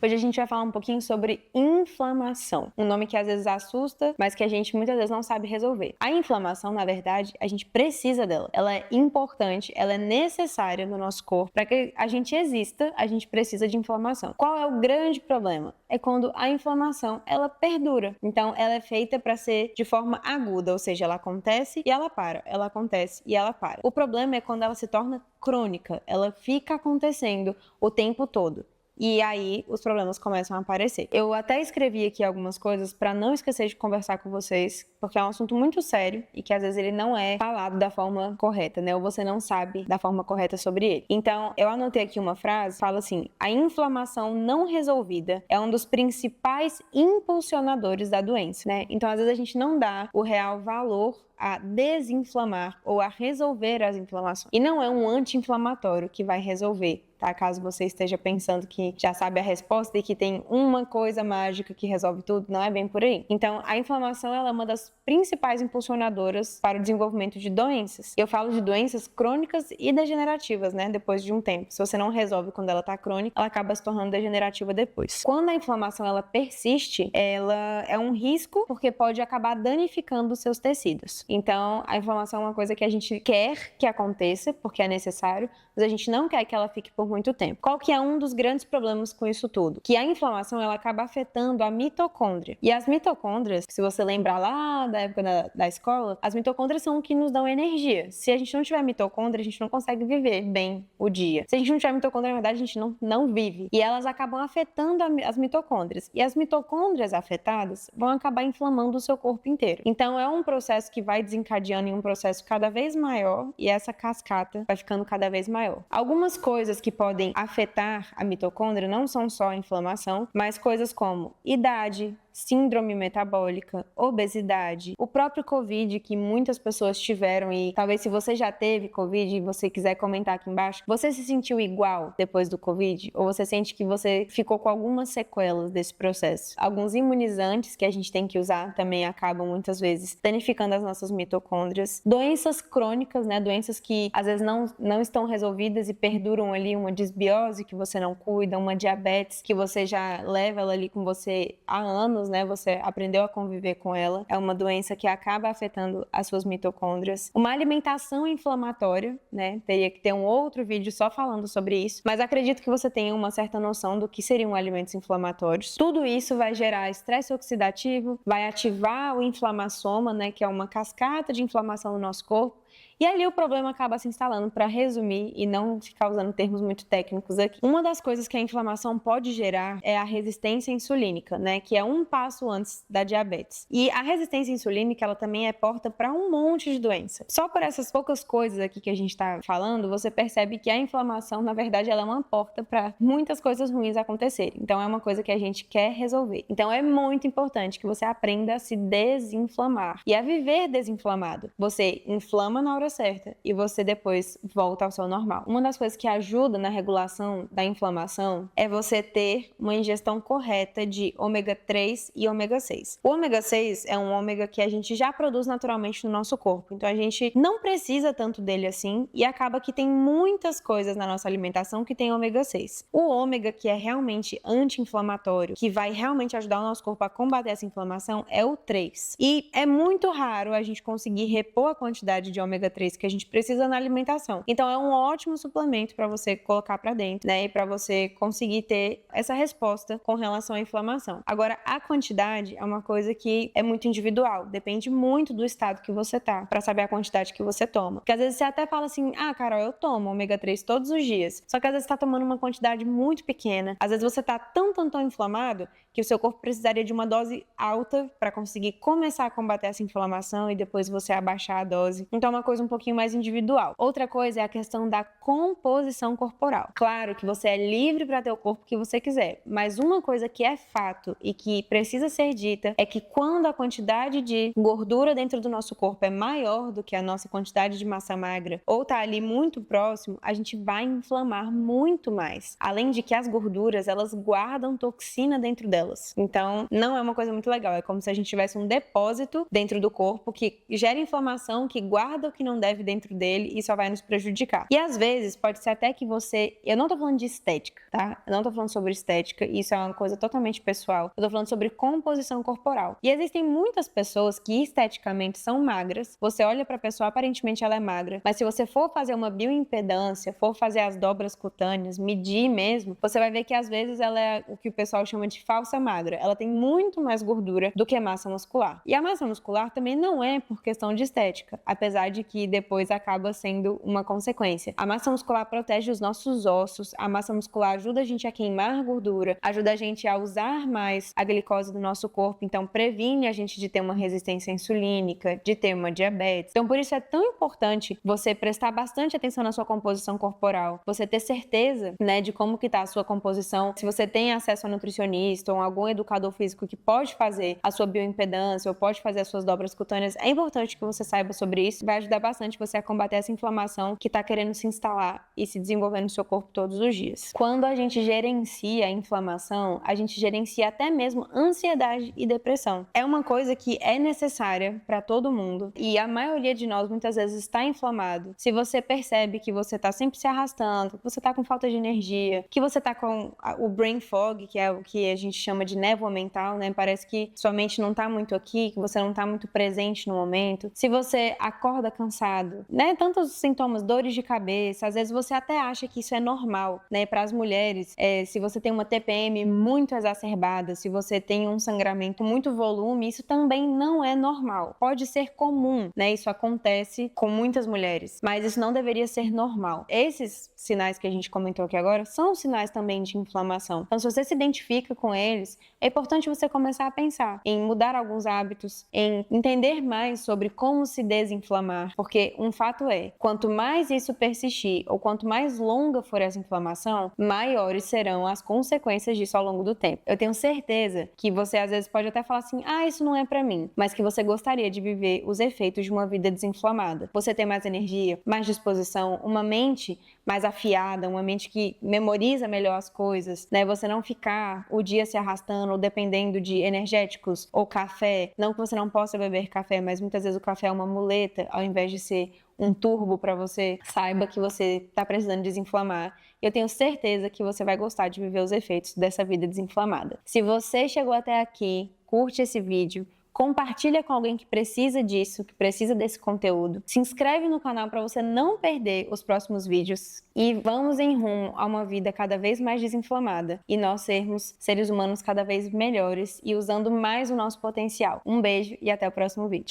Hoje a gente vai falar um pouquinho sobre inflamação, um nome que às vezes assusta, mas que a gente muitas vezes não sabe resolver. A inflamação, na verdade, a gente precisa dela. Ela é importante, ela é necessária no nosso corpo. Para que a gente exista, a gente precisa de inflamação. Qual é o grande problema? É quando a inflamação, ela perdura. Então, ela é feita para ser de forma aguda, ou seja, ela acontece e ela para, ela acontece e ela para. O problema é quando ela se torna crônica, ela fica acontecendo o tempo todo. E aí os problemas começam a aparecer. Eu até escrevi aqui algumas coisas para não esquecer de conversar com vocês, porque é um assunto muito sério e que às vezes ele não é falado da forma correta, né? Ou você não sabe da forma correta sobre ele. Então, eu anotei aqui uma frase, fala assim: a inflamação não resolvida é um dos principais impulsionadores da doença, né? Então, às vezes a gente não dá o real valor a desinflamar ou a resolver as inflamações. E não é um anti-inflamatório que vai resolver, tá? Caso você esteja pensando que já sabe a resposta e que tem uma coisa mágica que resolve tudo, não é bem por aí. Então, a inflamação ela é uma das principais impulsionadoras para o desenvolvimento de doenças. Eu falo de doenças crônicas e degenerativas, né? Depois de um tempo. Se você não resolve quando ela está crônica, ela acaba se tornando degenerativa depois. Quando a inflamação ela persiste, ela é um risco porque pode acabar danificando os seus tecidos. Então, a inflamação é uma coisa que a gente quer que aconteça, porque é necessário, mas a gente não quer que ela fique por muito tempo. Qual que é um dos grandes problemas com isso tudo? Que a inflamação, ela acaba afetando a mitocôndria. E as mitocôndrias, se você lembrar lá da época da escola, as mitocôndrias são o que nos dão energia. Se a gente não tiver mitocôndria, a gente não consegue viver bem o dia. Se a gente não tiver mitocôndria, na verdade, a gente não vive. E elas acabam afetando as mitocôndrias. E as mitocôndrias afetadas vão acabar inflamando o seu corpo inteiro. Então, é um processo que vai desencadeando em um processo cada vez maior e essa cascata vai ficando cada vez maior. Algumas coisas que podem afetar a mitocôndria não são só a inflamação, mas coisas como idade, síndrome metabólica, obesidade, o próprio Covid que muitas pessoas tiveram e talvez se você já teve Covid e você quiser comentar aqui embaixo, você se sentiu igual depois do Covid? Ou você sente que você ficou com algumas sequelas desse processo? Alguns imunizantes que a gente tem que usar também acabam muitas vezes danificando as nossas mitocôndrias. Doenças crônicas, né? Doenças que às vezes não estão resolvidas e perduram ali, uma desbiose que você não cuida, uma diabetes que você já leva ela ali com você há anos, né? Você aprendeu a conviver com ela. É uma doença que acaba afetando as suas mitocôndrias. Uma alimentação inflamatória, né? Teria que ter um outro vídeo só falando sobre isso, mas acredito que você tenha uma certa noção do que seriam alimentos inflamatórios. Tudo isso vai gerar estresse oxidativo, vai ativar o inflamassoma, né? Que é uma cascata de inflamação no nosso corpo. E ali o problema acaba se instalando. Para resumir e não ficar usando termos muito técnicos aqui, uma das coisas que a inflamação pode gerar é a resistência insulínica, né, que é um passo antes da diabetes. E a resistência insulínica, ela também é porta para um monte de doença. Só por essas poucas coisas aqui que a gente está falando, você percebe que a inflamação, na verdade, ela é uma porta para muitas coisas ruins acontecerem. Então é uma coisa que a gente quer resolver. Então é muito importante que você aprenda a se desinflamar e a viver desinflamado. Você inflama na hora certa e você depois volta ao seu normal. Uma das coisas que ajuda na regulação da inflamação é você ter uma ingestão correta de ômega 3 e ômega 6. O ômega 6 é um ômega que a gente já produz naturalmente no nosso corpo, então a gente não precisa tanto dele assim e acaba que tem muitas coisas na nossa alimentação que tem ômega 6. O ômega que é realmente anti-inflamatório, que vai realmente ajudar o nosso corpo a combater essa inflamação, é o 3. E é muito raro a gente conseguir repor a quantidade de ômega 3 que a gente precisa na alimentação. Então é um ótimo suplemento para você colocar para dentro, né, e para você conseguir ter essa resposta com relação à inflamação. Agora, a quantidade é uma coisa que é muito individual, depende muito do estado que você tá, para saber a quantidade que você toma. Porque às vezes você até fala assim: "Ah, Carol, eu tomo ômega 3 todos os dias". Só que às vezes você tá tomando uma quantidade muito pequena. Às vezes você tá tão inflamado que o seu corpo precisaria de uma dose alta para conseguir começar a combater essa inflamação e depois você abaixar a dose. Então é uma coisa um pouquinho mais individual. Outra coisa é a questão da composição corporal. Claro que você é livre para ter o corpo que você quiser, mas uma coisa que é fato e que precisa ser dita é que quando a quantidade de gordura dentro do nosso corpo é maior do que a nossa quantidade de massa magra ou tá ali muito próximo, a gente vai inflamar muito mais. Além de que as gorduras, elas guardam toxina dentro delas. Então, não é uma coisa muito legal. É como se a gente tivesse um depósito dentro do corpo que gera inflamação, que guarda o que não não deve dentro dele e só vai nos prejudicar. E às vezes pode ser até que você... Eu não tô falando de estética, tá? Eu não tô falando sobre estética, isso é uma coisa totalmente pessoal. Eu tô falando sobre composição corporal. E existem muitas pessoas que esteticamente são magras. Você olha pra pessoa, aparentemente ela é magra, mas se você for fazer uma bioimpedância, for fazer as dobras cutâneas, medir mesmo, você vai ver que às vezes ela é o que o pessoal chama de falsa magra. Ela tem muito mais gordura do que massa muscular. E a massa muscular também não é por questão de estética, apesar de que depois acaba sendo uma consequência. A massa muscular protege os nossos ossos, a massa muscular ajuda a gente a queimar gordura, ajuda a gente a usar mais a glicose do nosso corpo, então previne a gente de ter uma resistência insulínica, de ter uma diabetes. Então por isso é tão importante você prestar bastante atenção na sua composição corporal, você ter certeza, né, de como que tá a sua composição. Se você tem acesso a nutricionista ou algum educador físico que pode fazer a sua bioimpedância ou pode fazer as suas dobras cutâneas, é importante que você saiba sobre isso. Vai ajudar bastante você a combater essa inflamação que está querendo se instalar e se desenvolver no seu corpo todos os dias. Quando a gente gerencia a inflamação, a gente gerencia até mesmo ansiedade e depressão. É uma coisa que é necessária para todo mundo e a maioria de nós muitas vezes está inflamado. Se você percebe que você está sempre se arrastando, que você está com falta de energia, que você está com o brain fog, que é o que a gente chama de névoa mental, né? Parece que sua mente não está muito aqui, que você não está muito presente no momento. Se você acorda cansado, né? Tantos sintomas, dores de cabeça, às vezes você até acha que isso é normal, né? Para as mulheres, se você tem uma TPM muito exacerbada, se você tem um sangramento, muito volume, isso também não é normal. Pode ser comum, né? Isso acontece com muitas mulheres, mas isso não deveria ser normal. Esses sinais que a gente comentou aqui agora são sinais também de inflamação. Então, se você se identifica com eles, é importante você começar a pensar em mudar alguns hábitos, em entender mais sobre como se desinflamar, porque um fato é, quanto mais isso persistir ou quanto mais longa for essa inflamação, maiores serão as consequências disso ao longo do tempo. Eu tenho certeza que você às vezes pode até falar assim, isso não é pra mim, mas que você gostaria de viver os efeitos de uma vida desinflamada. Você ter mais energia, mais disposição, uma mente mais afiada, uma mente que memoriza melhor as coisas, né? Você não ficar o dia se arrastando ou dependendo de energéticos ou café. Não que você não possa beber café, mas muitas vezes o café é uma muleta ao invés de ser um turbo para você. Saiba que você está precisando desinflamar. Eu tenho certeza que você vai gostar de viver os efeitos dessa vida desinflamada. Se você chegou até aqui, curte esse vídeo, compartilha com alguém que precisa disso, que precisa desse conteúdo. Se inscreve no canal para você não perder os próximos vídeos. E vamos em rumo a uma vida cada vez mais desinflamada e nós sermos seres humanos cada vez melhores e usando mais o nosso potencial. Um beijo e até o próximo vídeo.